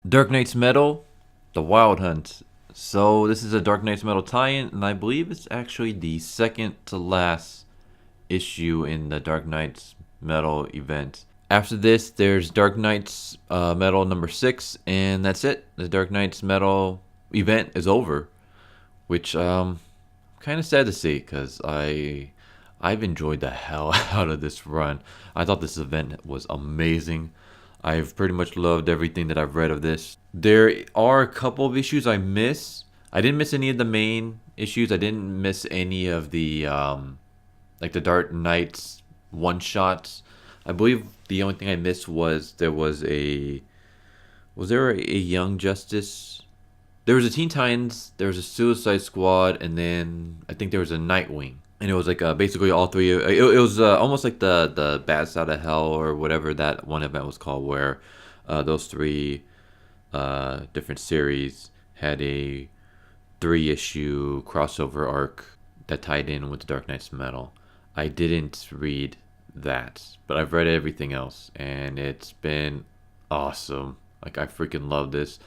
Dark Knight's Metal, The Wild Hunt. So this is a Dark Knight's Metal tie-in, and I believe it's actually the second to last issue in the Dark Knight's Metal event. After this, there's Dark Knight's Metal number 6, and that's it. The Dark Knight's Metal event is over, which kind of sad to see because I've enjoyed the hell out of this run. I thought this event was amazing. I've pretty much loved everything that I've read of this. There are a couple of issues I miss. I didn't miss any of the main issues. I didn't miss any of the like the Dark Knights one shots. I believe the only thing I missed was there a Young Justice? There was a Teen Titans, there was a Suicide Squad, and then I think there was a Nightwing. And it was like basically all three. It was almost like the Bad Side of Hell or whatever that one event was called, where those three different series had a 3-issue crossover arc that tied in with the Dark Knight's Metal. I didn't read that, but I've read everything else, and it's been awesome. Like I freaking love this.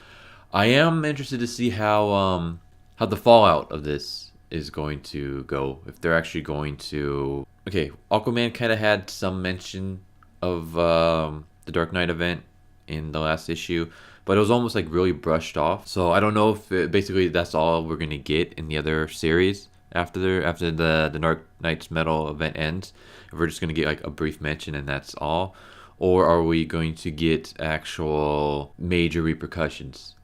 I am interested to see how the fallout of this is going to go. If they're actually going to, okay, Aquaman kind of had some mention of the Dark Knight event in the last issue, but it was almost like really brushed off. So I don't know if basically that's all we're gonna get in the other series after the Dark Knight's Metal event ends. If we're just gonna get like a brief mention and that's all, or are we going to get actual major repercussions?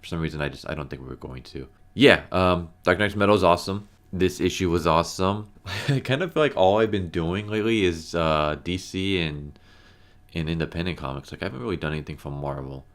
For some reason, I don't think we're going to. Yeah, Dark Knight's Metal is awesome. This issue was awesome. I kind of feel like all I've been doing lately is DC and independent comics. Like I haven't really done anything from Marvel.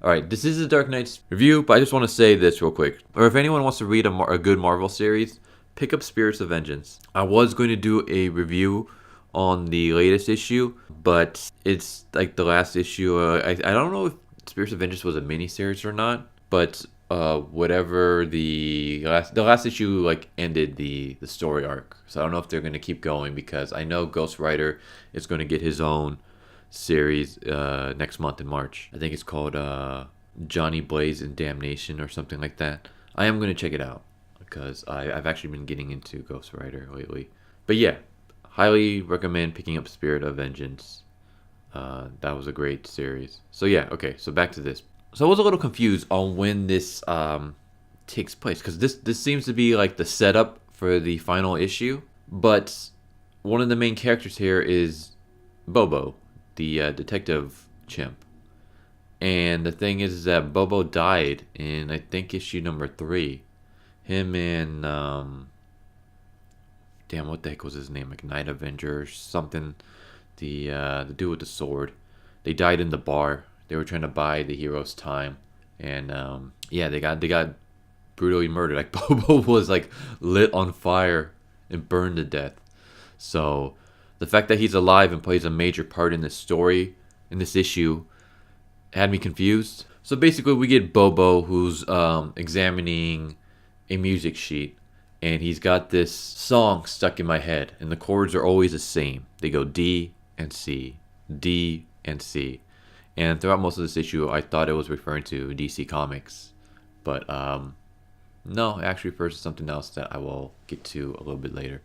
All right, this is a Dark Knight's review, but I just want to say this real quick. Or if anyone wants to read a good Marvel series, pick up Spirits of Vengeance. I was going to do a review on the latest issue, but it's like the last issue. I don't know if Spirits of Vengeance was a miniseries or not, but whatever the last issue like ended the story arc. So I don't know if they're going to keep going because I know Ghost Rider is going to get his own series next month in March. I think it's called Johnny Blaze and Damnation or something like that. I am going to check it out because I've actually been getting into Ghost Rider lately. But yeah, highly recommend picking up Spirit of Vengeance. That was a great series. So yeah, okay, so back to this. So I was a little confused on when this takes place because this seems to be like the setup for the final issue. But one of the main characters here is Bobo, the detective chimp. And the thing is that Bobo died in I think issue number 3. Him and damn, what the heck was his name? Like Night Avenger or something. The dude with the sword. They died in the bar. They were trying to buy the hero's time, and yeah, they got brutally murdered. Like Bobo was like lit on fire and burned to death. So the fact that he's alive and plays a major part in this story, in this issue, had me confused. So basically, we get Bobo who's examining a music sheet, and he's got this song stuck in my head, and the chords are always the same. They go D and C, D and C. And throughout most of this issue, I thought it was referring to DC Comics, but no, it actually refers to something else that I will get to a little bit later.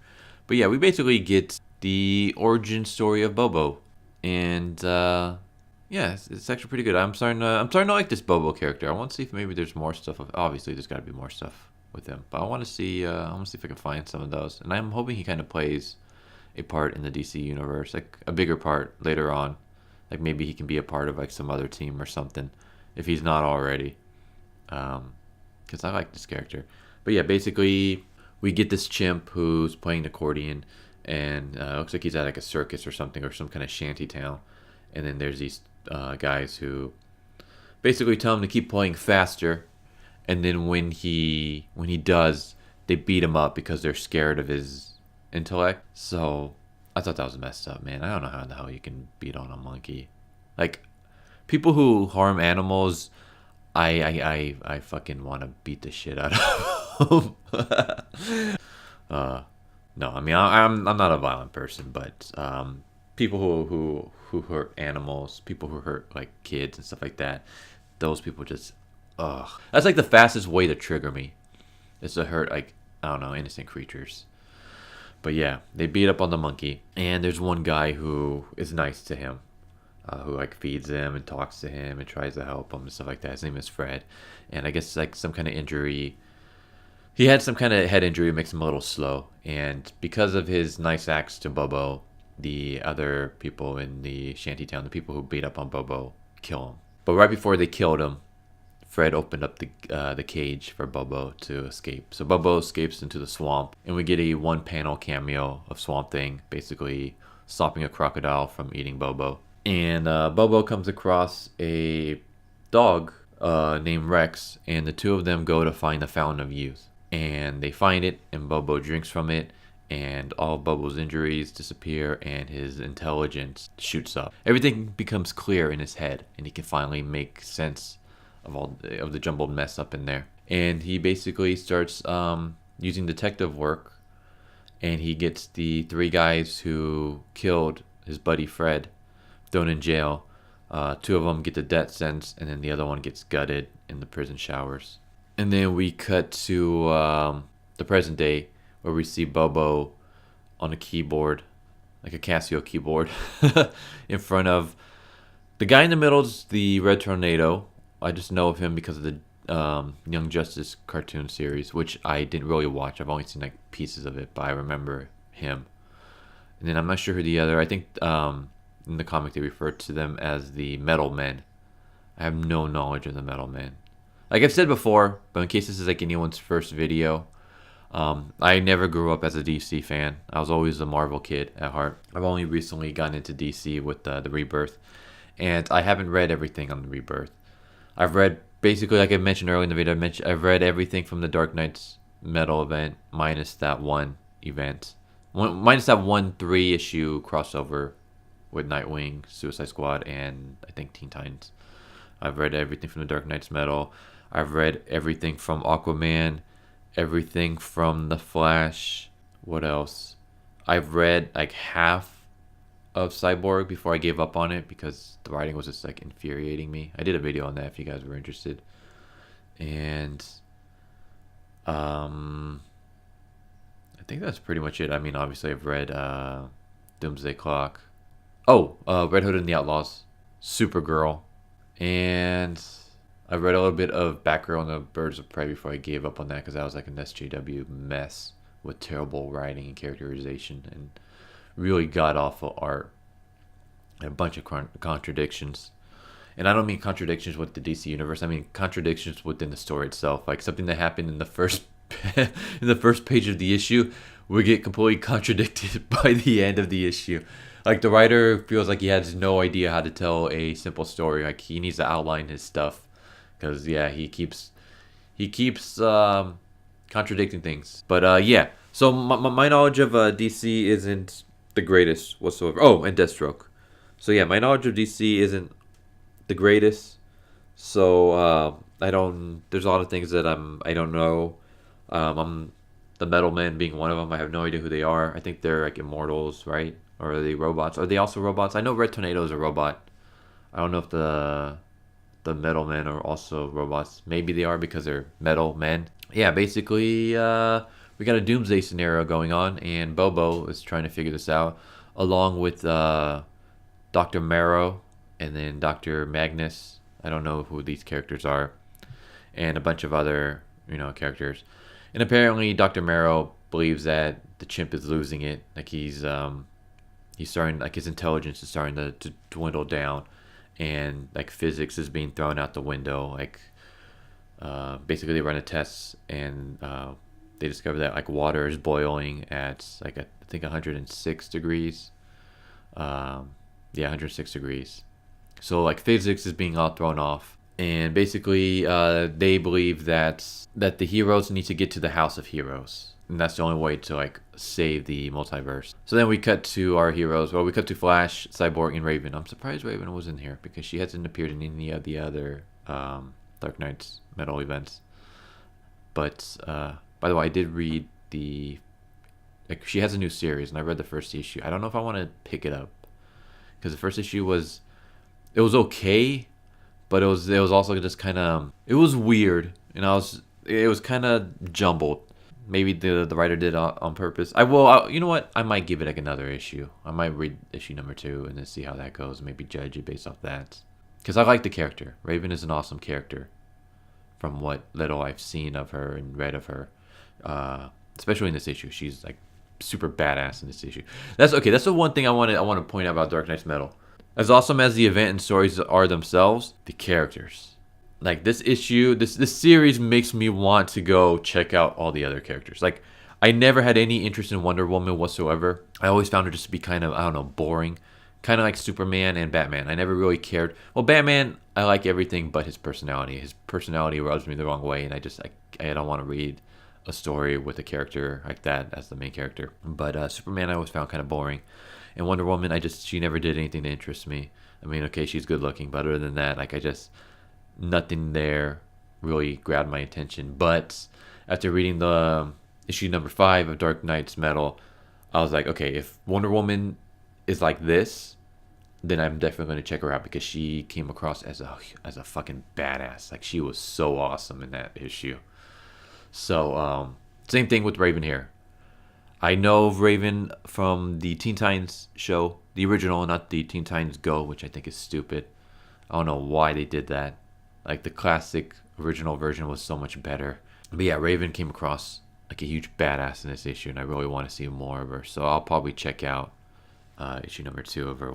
But yeah, we basically get the origin story of Bobo, and yeah, it's actually pretty good. I'm starting to like this Bobo character. I want to see if maybe there's more stuff. Obviously, there's got to be more stuff with him, but I want to see. I want to see if I can find some of those, and I'm hoping he kind of plays a part in the DC universe, like a bigger part later on. Like maybe he can be a part of like some other team or something, if he's not already. Because I like this character. But yeah, basically we get this chimp who's playing the accordion, and looks like he's at like a circus or something or some kind of shanty town. And then there's these guys who basically tell him to keep playing faster, and then when he does, they beat him up because they're scared of his intellect. So I thought that was messed up, man. I don't know how the hell you can beat on a monkey. Like people who harm animals, I fucking want to beat the shit out of them. No, I mean I'm not a violent person, but people who hurt animals, people who hurt like kids and stuff like that, those people just, ugh. That's like the fastest way to trigger me, is to hurt, like, I don't know, innocent creatures. But yeah, they beat up on the monkey, and there's one guy who is nice to him, who like feeds him and talks to him and tries to help him and stuff like that. His name is Fred, and I guess like some kind of injury. He had some kind of head injury, that makes him a little slow, and because of his nice acts to Bobo, the other people in the shantytown, the people who beat up on Bobo, kill him. But right before they killed him, Fred opened up the cage for Bobo to escape. So Bobo escapes into the swamp, and we get a one-panel cameo of Swamp Thing basically stopping a crocodile from eating Bobo. And Bobo comes across a dog named Rex, and the two of them go to find the Fountain of Youth. And they find it, and Bobo drinks from it, and all of Bobo's injuries disappear, and his intelligence shoots up. Everything becomes clear in his head, and he can finally make sense of all of the jumbled mess up in there. And he basically starts using detective work, and he gets the three guys who killed his buddy Fred thrown in jail. Two of them get the death sentence, and then the other one gets gutted in the prison showers. And then we cut to the present day, where we see Bobo on a keyboard, like a Casio keyboard, in front of the guy in the middle is the Red Tornado. I just know of him because of the Young Justice cartoon series, which I didn't really watch. I've only seen like pieces of it, but I remember him. And then I'm not sure who the other. I think in the comic they refer to them as the Metal Men. I have no knowledge of the Metal Men. Like I've said before, but in case this is like anyone's first video, I never grew up as a DC fan. I was always a Marvel kid at heart. I've only recently gotten into DC with the Rebirth, and I haven't read everything on the Rebirth. I've read, basically, like I mentioned earlier in the video, I've read everything from the Dark Knight's Metal event, minus that one event. Minus that one 3-issue crossover with Nightwing, Suicide Squad, and I think Teen Titans. I've read everything from the Dark Knight's Metal. I've read everything from Aquaman, everything from The Flash. What else? I've read like half of Cyborg before I gave up on it because the writing was just like infuriating me. I did a video on that if you guys were interested. And I think that's pretty much it. I mean, obviously I've read Doomsday Clock. Oh, Red Hood and the Outlaws, Supergirl, and I read a little bit of Batgirl and the Birds of Prey before I gave up on that because that was like an SJW mess with terrible writing and characterization and really god-awful art and a bunch of contradictions. And I don't mean contradictions with the DC universe. I mean contradictions within the story itself. Like something that happened in the first in the first page of the issue would get completely contradicted by the end of the issue. Like the writer feels like he has no idea how to tell a simple story. Like he needs to outline his stuff because yeah, he keeps contradicting things. But yeah, so my knowledge of DC isn't the greatest whatsoever. Oh, and Deathstroke. So yeah, my knowledge of DC isn't the greatest. So I don't. There's a lot of things that I don't know. I'm the Metal Men being one of them. I have no idea who they are. I think they're like immortals, right? Or are they robots? Are they also robots? I know Red Tornado is a robot. I don't know if the Metal Men are also robots. Maybe they are because they're metal men. Yeah, basically, we got a doomsday scenario going on, and Bobo is trying to figure this out, along with Dr. Marrow and then Dr. Magnus. I don't know who these characters are, and a bunch of other, characters. And apparently, Dr. Marrow believes that the chimp is losing it. Like he's starting, like his intelligence is starting to dwindle down, and like physics is being thrown out the window. Like basically they run a test, and they discover that like water is boiling at like I think 106 degrees. Yeah, 106 degrees. So like physics is being all thrown off, and basically they believe that the heroes need to get to the House of Heroes. And that's the only way to like save the multiverse. So then we cut to our heroes. Well, we cut to Flash, Cyborg, and Raven. I'm surprised Raven was in here because she hasn't appeared in any of the other Dark Knight's Metal events. But by the way, I did read she has a new series, and I read the first issue. I don't know if I want to pick it up because the first issue was okay, but it was also just kind of, it was weird, and it was kind of jumbled. Maybe the writer did it on purpose. You know what? I might give it like another issue. I might read issue number 2 and then see how that goes. Maybe judge it based off that. Because I like the character. Raven is an awesome character. From what little I've seen of her and read of her, especially in this issue, she's like super badass in this issue. That's okay. That's the one thing I want to point out about Dark Knight's Metal. As awesome as the event and stories are themselves, the characters. Like this issue, this series makes me want to go check out all the other characters. Like I never had any interest in Wonder Woman whatsoever. I always found her just to be kind of, I don't know, boring. Kind of like Superman and Batman. I never really cared. Well, Batman, I like everything but his personality. His personality rubs me the wrong way, and I don't want to read a story with a character like that as the main character. But Superman I always found kind of boring. And Wonder Woman, she never did anything to interest me. I mean, okay, she's good looking, but other than that, like nothing there really grabbed my attention. But after reading the issue number 5 of Dark Knight's Metal, I was like, okay, if Wonder Woman is like this, then I'm definitely going to check her out because she came across as a fucking badass. Like she was so awesome in that issue. So same thing with Raven here. I know of Raven from the Teen Titans show, the original, not the Teen Titans Go, which I think is stupid. I don't know why they did that. Like the classic original version was so much better. But yeah, Raven came across like a huge badass in this issue, and I really want to see more of her. So I'll probably check out issue number 2 of her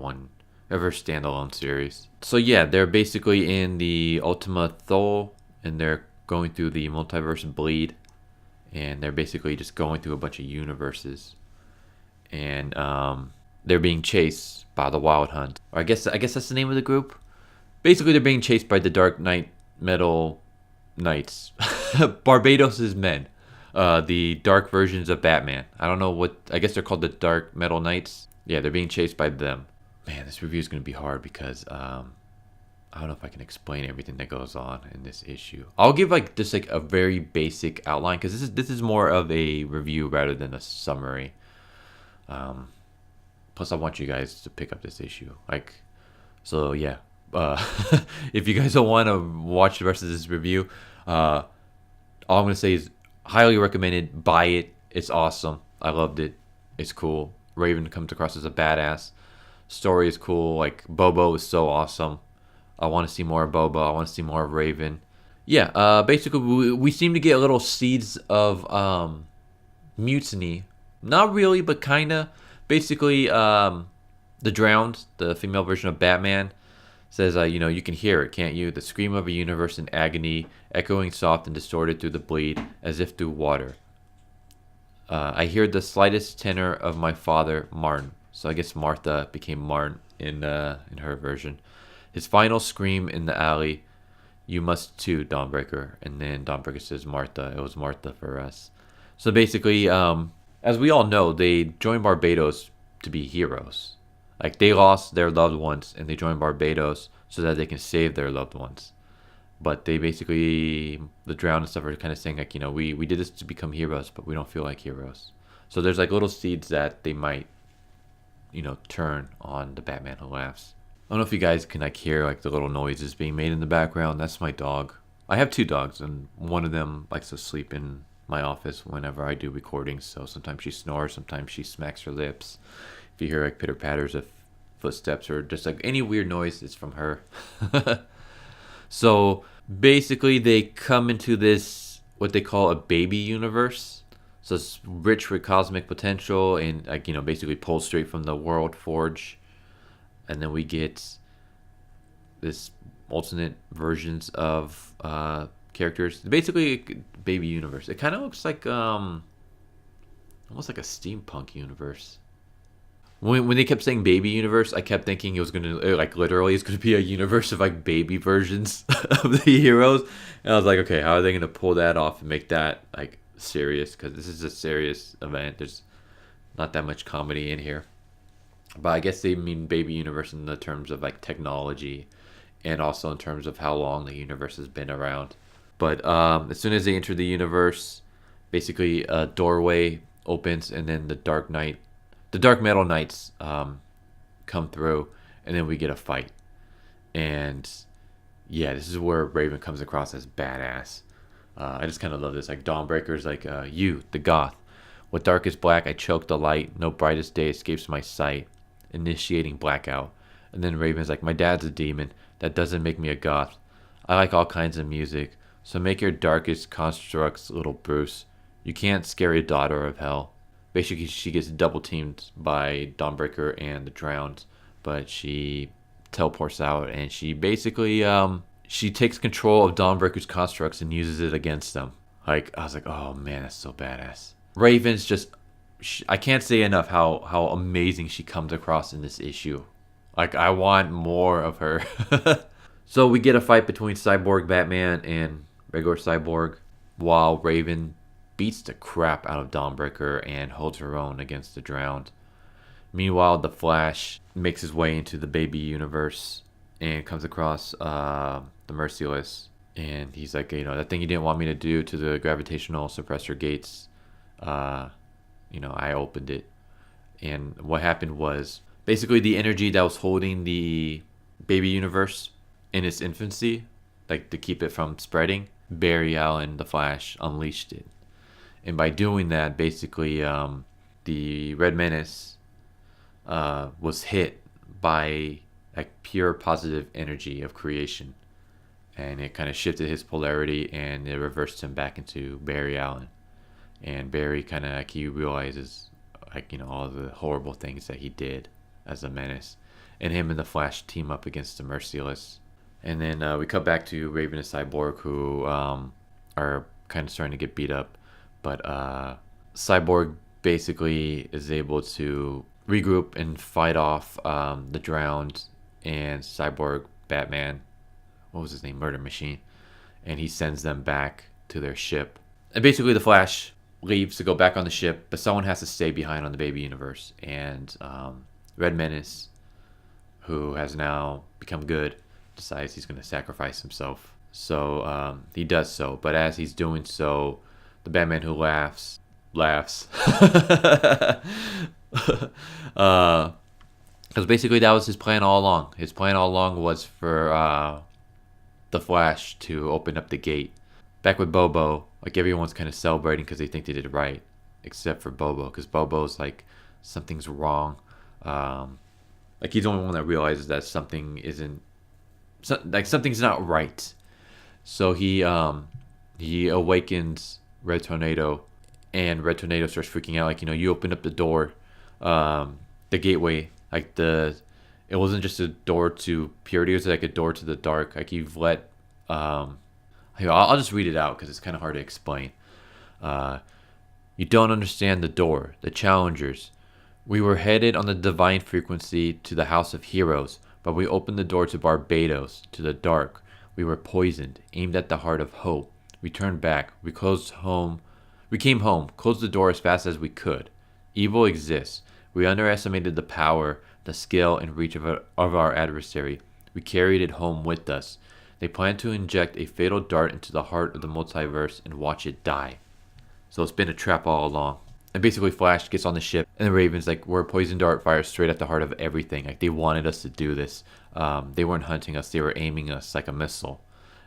standalone series. So yeah, they're basically in the Ultima Thule, and they're going through the multiverse bleed, and they're basically just going through a bunch of universes, and they're being chased by the Wild Hunt. Or I guess that's the name of the group. Basically, they're being chased by the Dark Knight Metal Knights, Barbados's men, the dark versions of Batman. I don't know what. I guess they're called the Dark Metal Knights. Yeah, they're being chased by them. Man, this review is going to be hard because I don't know if I can explain everything that goes on in this issue. I'll give like just like a very basic outline because this is more of a review rather than a summary. Plus, I want you guys to pick up this issue. Like, so yeah. If you guys don't want to watch the rest of this review, all I'm going to say is highly recommended. Buy it. It's awesome. I loved it. It's cool. Raven comes across as a badass. Story is cool. Like Bobo is so awesome. I want to see more of Bobo. I want to see more of Raven. Yeah, basically we seem to get little seeds of mutiny. Not really, but kinda. Basically, the Drowned, the female version of Batman, says, you can hear it, can't you? The scream of a universe in agony, echoing soft and distorted through the bleed, as if through water. I hear the slightest tenor of my father, Martin. So I guess Martha became Martin in her version. His final scream in the alley. You must too, Dawnbreaker. And then Dawnbreaker says, Martha. It was Martha for us. So basically, as we all know, they joined Barbados to be heroes. Like they lost their loved ones and they joined Barbados so that they can save their loved ones. But they basically, the Drowned and stuff are kind of saying like, we did this to become heroes, but we don't feel like heroes. So there's like little seeds that they might, turn on the Batman who laughs. I don't know if you guys can like hear like the little noises being made in the background. That's my dog. I have 2 dogs, and one of them likes to sleep in my office whenever I do recordings. So sometimes she snores, sometimes she smacks her lips. If you hear like pitter patters of footsteps or just like any weird noise, it's from her. So basically, they come into this what they call a baby universe. So it's rich with cosmic potential and like basically pulled straight from the World Forge. And then we get this alternate versions of characters. Basically, baby universe. It kind of looks like almost like a steampunk universe. When they kept saying baby universe, I kept thinking it was gonna like literally it's gonna be a universe of like baby versions of the heroes. And I was like, okay, how are they gonna pull that off and make that like serious? Because this is a serious event. There's not that much comedy in here. But I guess they mean baby universe in the terms of like technology and also in terms of how long the universe has been around. But as soon as they enter the universe, basically a doorway opens and then the Dark Metal Knights come through, and then we get a fight. And yeah, this is where Raven comes across as badass. I just kind of love this. Like Dawnbreaker's like, you, the goth. What darkest black I choke the light. No brightest day escapes my sight. Initiating blackout. And then Raven's like, my dad's a demon. That doesn't make me a goth. I like all kinds of music. So make your darkest constructs, little Bruce. You can't scare a daughter of hell. Basically, she gets double teamed by Dawnbreaker and the Drowned, but she teleports out and she basically she takes control of Dawnbreaker's constructs and uses it against them. Like I was like, oh man, that's so badass. Raven's just I can't say enough how amazing she comes across in this issue. Like I want more of her. So we get a fight between Cyborg Batman and regular Cyborg while Raven beats the crap out of Dawnbreaker and holds her own against the Drowned. Meanwhile, the Flash makes his way into the baby universe and comes across the Merciless. And he's like, that thing you didn't want me to do to the gravitational suppressor gates, I opened it. And what happened was basically the energy that was holding the baby universe in its infancy, like to keep it from spreading, Barry Allen, the Flash, unleashed it. And by doing that, basically, the Red Menace was hit by like pure positive energy of creation, and it kind of shifted his polarity and it reversed him back into Barry Allen. And Barry kind of like he realizes all the horrible things that he did as a menace, and him and the Flash team up against the Merciless. And then we cut back to Raven and Cyborg, who are kind of starting to get beat up, but Cyborg basically is able to regroup and fight off the Drowned and Cyborg Batman. What was his name? Murder Machine. And he sends them back to their ship. And basically the Flash leaves to go back on the ship, but someone has to stay behind on the baby universe. And Red Menace, who has now become good, decides he's going to sacrifice himself. So he does so. But as he's doing so, the Batman who laughs. Because basically that was his plan all along. His plan all along was for the Flash to open up the gate. Back with Bobo, like everyone's kind of celebrating because they think they did it right, except for Bobo, because Bobo's like, something's wrong. Like he's the only one that realizes that something isn't, something's not right. So he awakens Red Tornado, and Red Tornado starts freaking out. Like, you opened up the door, the gateway. Like it wasn't just a door to purity. It was like a door to the dark. Like you've let. I'll just read it out because it's kind of hard to explain. You don't understand the door, the challengers. We were headed on the divine frequency to the House of Heroes, but we opened the door to Barbados, to the dark. We were poisoned, aimed at the heart of hope. We turned back. We came home, closed the door as fast as we could. Evil exists. We underestimated the power, the skill, and reach of our adversary. We carried it home with us. They plan to inject a fatal dart into the heart of the multiverse and watch it die. So it's been a trap all along. And basically Flash gets on the ship, and the Raven's like, we're a poison dart fire straight at the heart of everything. Like they wanted us to do this. They weren't hunting us, they were aiming us like a missile.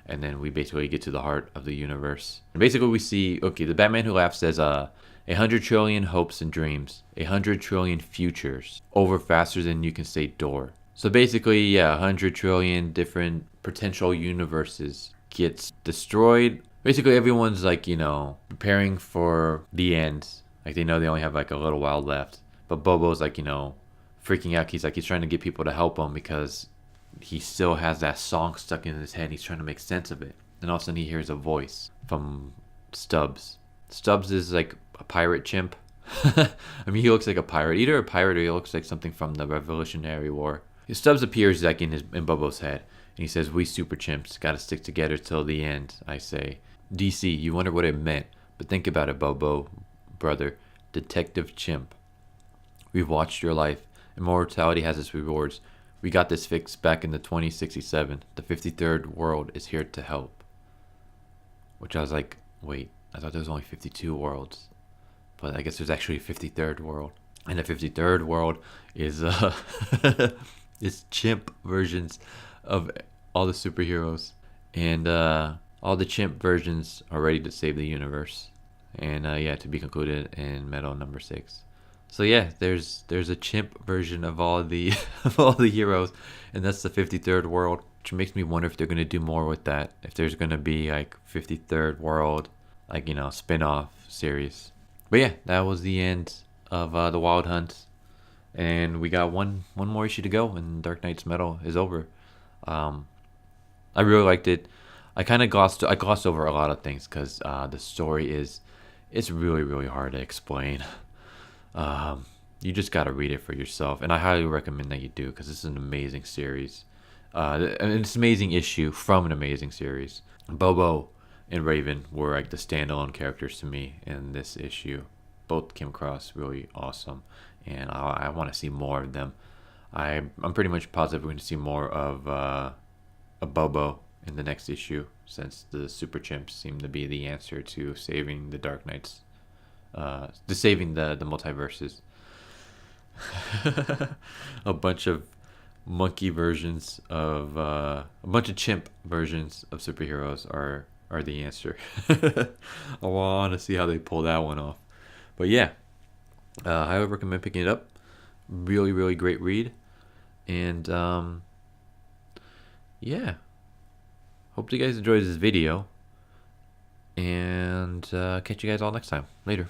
And then we basically get to the heart of the universe. And basically we see, the Batman Who Laughs says, 100 trillion hopes and dreams, 100 trillion futures, over faster than you can say door. So basically, 100 trillion different potential universes gets destroyed. Basically everyone's like, preparing for the end. Like they know they only have like a little while left. But Bobo's like, freaking out. He's trying to get people to help him because he still has that song stuck in his head. He's trying to make sense of it. And all of a sudden he hears a voice from Stubbs. Stubbs is like a pirate chimp. I mean, he looks like a pirate. Either a pirate or he looks like something from the Revolutionary War. Stubbs appears like in Bobo's head. And he says, we super chimps gotta stick together till the end, I say. DC, you wonder what it meant. But think about it, Bobo, brother. Detective Chimp. We've watched your life. Immortality has its rewards. We got this fixed back in the 2067. The 53rd world is here to help. Which I was like, wait, I thought there was only 52 worlds. But I guess there's actually a 53rd world. And the 53rd world is is chimp versions of all the superheroes, and all the Chimp versions are ready to save the universe, and yeah, to be concluded in Metal number 6. So yeah, there's a Chimp version of all the of all the heroes, and that's the 53rd world, which makes me wonder if they're gonna do more with that. If there's gonna be like 53rd world, like spin-off series. But yeah, that was the end of the Wild Hunt, and we got one more issue to go, and Dark Knight's Metal is over. Um, I really liked it. I glossed over a lot of things because the story is it's really hard to explain. You just gotta read it for yourself, and I highly recommend that you do because it's an amazing series. And it's an amazing issue from an amazing series. Bobo and Raven were like the standalone characters to me in this issue. Both came across really awesome, and I want to see more of them. I'm pretty much positive we're going to see more of a Bobo in the next issue, since the Super Chimps seem to be the answer to saving the Dark Knights, to saving the multiverses. A bunch of monkey versions of a bunch of chimp versions of superheroes are the answer. I want to see how they pull that one off. But yeah, I would recommend picking it up. Really great read, and yeah, hope you guys enjoyed this video, and catch you guys all next time. Later.